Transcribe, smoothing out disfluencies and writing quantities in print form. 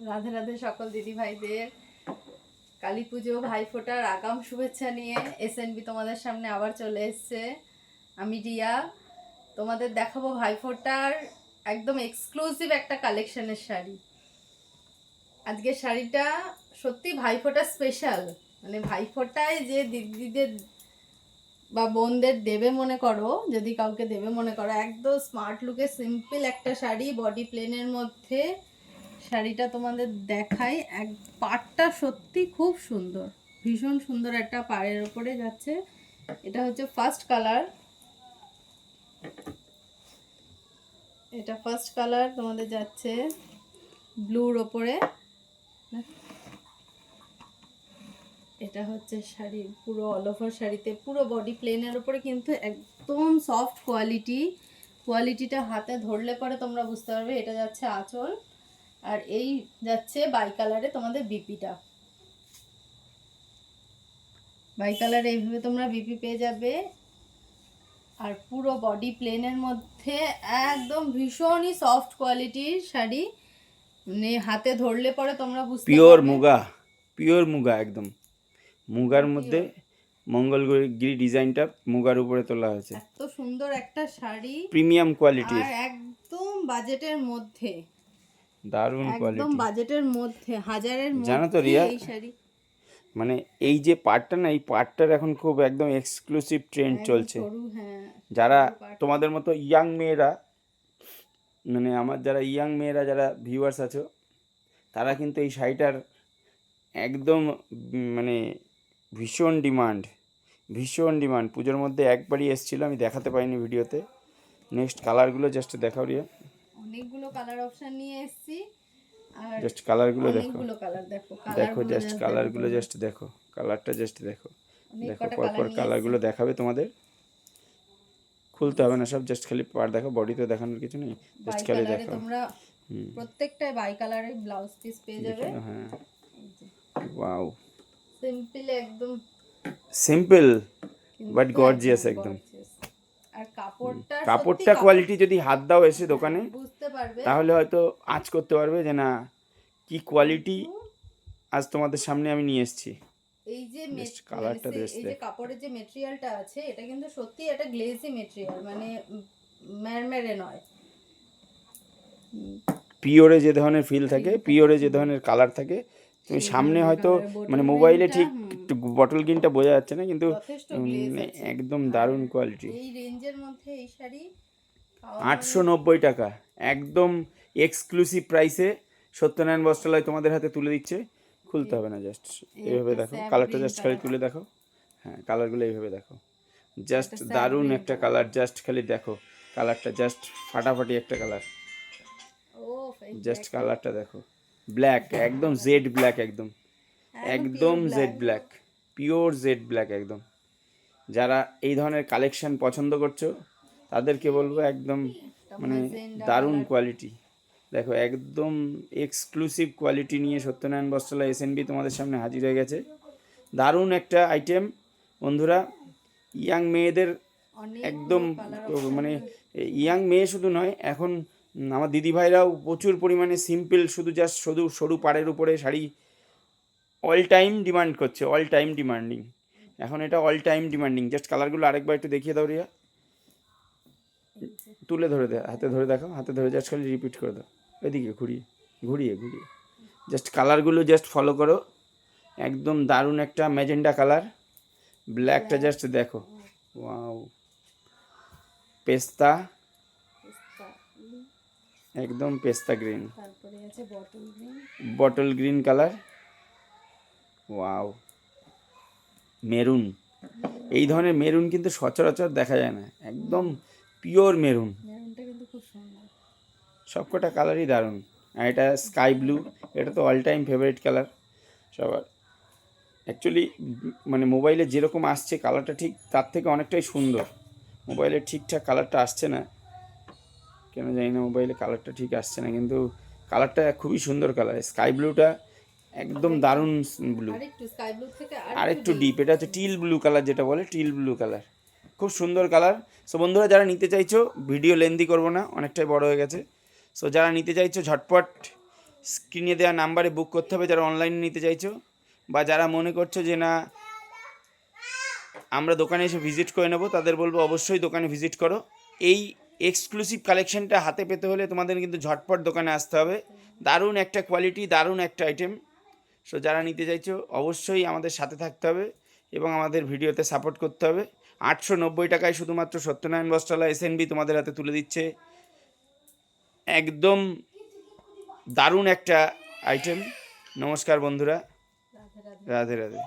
রাধে রাধে সকল দিদি ভাইদের কালী পুজো ভাইফোঁটার আগাম শুভেচ্ছা নিয়ে এসএনবি তোমাদের সামনে আবার চলে এসছে। আমি রিয়া, তোমাদের দেখাবো ভাইফোঁটার একদম এক্সক্লুসিভ একটা কালেকশনের শাড়ি। আজকের শাড়িটা সত্যি ভাইফোঁটা স্পেশাল, মানে ভাইফোঁটায় যে দিদিদের বা বোনদের দেবে মনে করো, যদি কাউকে দেবে মনে করো, একদম স্মার্ট লুকে সিম্পল একটা শাড়ি বডি প্লেনের মধ্যে শাড়িটা তোমাদের দেখাই। এক পাড়টা সত্যি খুব সুন্দর, ভীষণ সুন্দর একটা পাড়ের উপরে যাচ্ছে। এটা হচ্ছে ফার্স্ট কালার, এটা ফার্স্ট কালার তোমাদের যাচ্ছে ব্লুর ওপরে। এটা হচ্ছে শাড়ির পুরো অল ওভার শাড়িতে পুরো বডি প্লেনের উপরে কিন্তু একদম সফট কোয়ালিটিটা হাতে ধরলে পরে তোমরা বুঝতে পারবে। এটা যাচ্ছে আঁচল, আর এই যাচ্ছে বাই কালারে তোমাদের বিপিটা। বাই কালারে এইভাবে তোমরা বিপি পেয়ে যাবে, আর পুরো বডি প্লেনের মধ্যে একদম ভীষণই সফট কোয়ালিটির শাড়ি, মানে হাতে ধরলে পরে তোমরা বুঝতে পারবে। পিওর মুগা একদম মুগার মধ্যে মঙ্গলগিরি ডিজাইনটা মুগার উপরে তোলা হয়েছে। এত সুন্দর একটা শাড়ি, প্রিমিয়াম কোয়ালিটি, আর একদম বাজেটের মধ্যে, দারুণ কোয়ালিটি, একদম বাজেটের মধ্যে, হাজারের মধ্যে। জানো তো রিয়া, এই শাড়ি মানে এই যে পার্টটা না, এই পার্টটার এখন খুব একদম এক্সক্লুসিভ ট্রেন্ড চলছে। হ্যাঁ, যারা তোমাদের মতো ইয়াং মেয়েরা, মানে আমার যারা ইয়াং মেয়েরা যারা ভিউয়ার্স আছো, তারা কিন্তু এই শাড়িটার একদম মানে ভীষণ ডিমান্ড। পুজোর মধ্যে একবারই এসেছিলো, আমি দেখাতে পারিনি ভিডিওতে। নেক্সট কালারগুলো জাস্ট দেখাও রিয়া। অনেকগুলো কালার অপশন নিয়ে এসেছি, আর জাস্ট কালারগুলো দেখো, অনেকগুলো কালার দেখো জাস্ট কালারগুলো জাস্ট দেখো, কালারটা জাস্ট দেখো। দেখো পরপর কালারগুলো দেখাবে তোমাদের, খুলতে হবে না সব, জাস্ট খালি পার দেখো, বডি তো দেখানোর কিছু নেই, জাস্ট খালি দেখো। তোমরা প্রত্যেকটাই বাই কালারের ব্লাউজ পিস পেয়ে যাবে। হ্যাঁ, ওয়াও, সিম্পল একদম, সিম্পল বাট গর্জিয়াস একদম। আর কাপড়টা কোয়ালিটি যদি হাত দাও এসে দোকানে বুঝতে পারবে, তাহলে হয়তো আঁচ করতে পারবে যে না কি কোয়ালিটি আজ তোমাদের সামনে আমি নিয়ে এসেছি। এই যে কালারটা এই যে কাপড়ের যে মেটেরিয়ালটা আছে, এটা কিন্তু সত্যি একটা গ্লেজি মেটেরিয়াল, মানে ম্যারমেরে নয়। পিওরে যে ধরনের ফিল থাকে, পিওরে যে ধরনের কালার থাকে, তুমি সামনে হয়তো মানে মোবাইলে ঠিক বটল গ্রিনটা বোঝা যাচ্ছে না, কিন্তু একদম দারুণ কোয়ালিটি। এই রেঞ্জের মধ্যে এই শাড়ি 890 টাকা, একদম এক্সক্লুসিভ প্রাইসে সত্যনারায়ণ বস্ত্রালয় তোমাদের হাতে তুলে দিচ্ছে। খুলতে হবে না, জাস্ট এইভাবে দেখো কালারটা, জাস্ট খালি তুলে দেখো। হ্যাঁ, কালারগুলো এইভাবে দেখো, জাস্ট দারুণ একটা কালার, জাস্ট খালি দেখো কালারটা, জাস্ট ফাটাফাটি একটা কালার। জাস্ট কালারটা দেখো, ব্ল্যাক, একদম জেড ব্ল্যাক, একদম jet black, pure jet black একদম। যারা এই ধরনের কালেকশন পছন্দ করছো তাদেরকে বলবো একদম মানে দারুণ কোয়ালিটি। দেখো একদম এক্সক্লুসিভ কোয়ালিটি নিয়ে সত্যনারায়ণ বস্ত্রালয় এসএনবি তোমাদের সামনে হাজির হয়ে গেছে। দারুণ একটা আইটেম বন্ধুরা, ইয়াং মেয়েদের একদম, মানে ইয়াং মেয়ে শুধু নয়, এখন আমার দিদিভাইরাও প্রচুর পরিমাণে সিম্পল, শুধু জাস্ট সরু পাড়ের উপরে শাড়ি অল টাইম ডিমান্ড করছে, অল টাইম ডিমান্ডিং। এখন এটা অল টাইম ডিমান্ডিং। জাস্ট কালারগুলো আরেকবার একটু দেখিয়ে দাও রিয়া, তুলে ধরে দে, হাতে ধরে দেখো, হাতে ধরে জাস্ট খালি রিপিট করে দাও, এদিকে ঘুরিয়ে ঘুরিয়ে ঘুরিয়ে জাস্ট কালারগুলো জাস্ট ফলো করো। একদম দারুণ একটা ম্যাজেন্ডা কালার, ব্ল্যাকটা জাস্ট দেখো, ওয়াও, পেস্তা, একদম পেস্তা গ্রিন, তারপরে আছে bottle green colour, wow, maroon. এই ধরনের মেরুন কিন্তু সচরাচর দেখা যায় না, একদম পিওর মেরুন। মেরুনটা কিন্তু খুব সুন্দর, সবকটা কালারই দারুণ। আর এটা স্কাই ব্লু, এটা তো অল টাইম ফেভারিট কালার সবার। অ্যাকচুয়ালি মানে মোবাইলে যেরকম আসছে কালারটা ঠিক তার থেকে অনেকটাই সুন্দর। মোবাইলে ঠিকঠাক কালারটা আসছে না কেন জানি না, মোবাইলে কালারটা ঠিক আসছে না, কিন্তু কালারটা খুবই সুন্দর কালার। স্কাই ব্লুটা একদম দারুণ ব্লু, আর একটু ডিপ, এটা হচ্ছে টিল ব্লু কালার, যেটা বলে টিল ব্লু কালার, খুব সুন্দর কালার। সো বন্ধুরা যারা নিতে চাইছো, ভিডিও লেন্দি করবো না, অনেকটাই বড় হয়ে গেছে। সো যারা নিতে চাইছো ঝটপট স্ক্রিনে দেওয়া নাম্বারে বুক করতে হবে যারা অনলাইনে নিতে চাইছো, বা যারা মনে করছো যে না আমরা দোকানে এসে ভিজিট করে নেবো, তাদের বলবো অবশ্যই দোকানে ভিজিট করো। এই এক্সক্লুসিভ কালেকশনটা হাতে পেতে হলে তোমাদের কিন্তু ঝটপট দোকানে আসতে হবে। দারুণ একটা কোয়ালিটি, দারুণ একটা আইটেম। সো যারা নিতে চাইছো অবশ্যই আমাদের সাথে থাকতে হবে এবং আমাদের ভিডিওতে সাপোর্ট করতে হবে। 890 টাকায় শুধুমাত্র সত্যনারায়ণ বস্ত্রালয় এসএনবি তোমাদের হাতে তুলে দিচ্ছে একদম দারুণ একটা আইটেম। নমস্কার বন্ধুরা, রাধে রাধে। রাধে রাধে।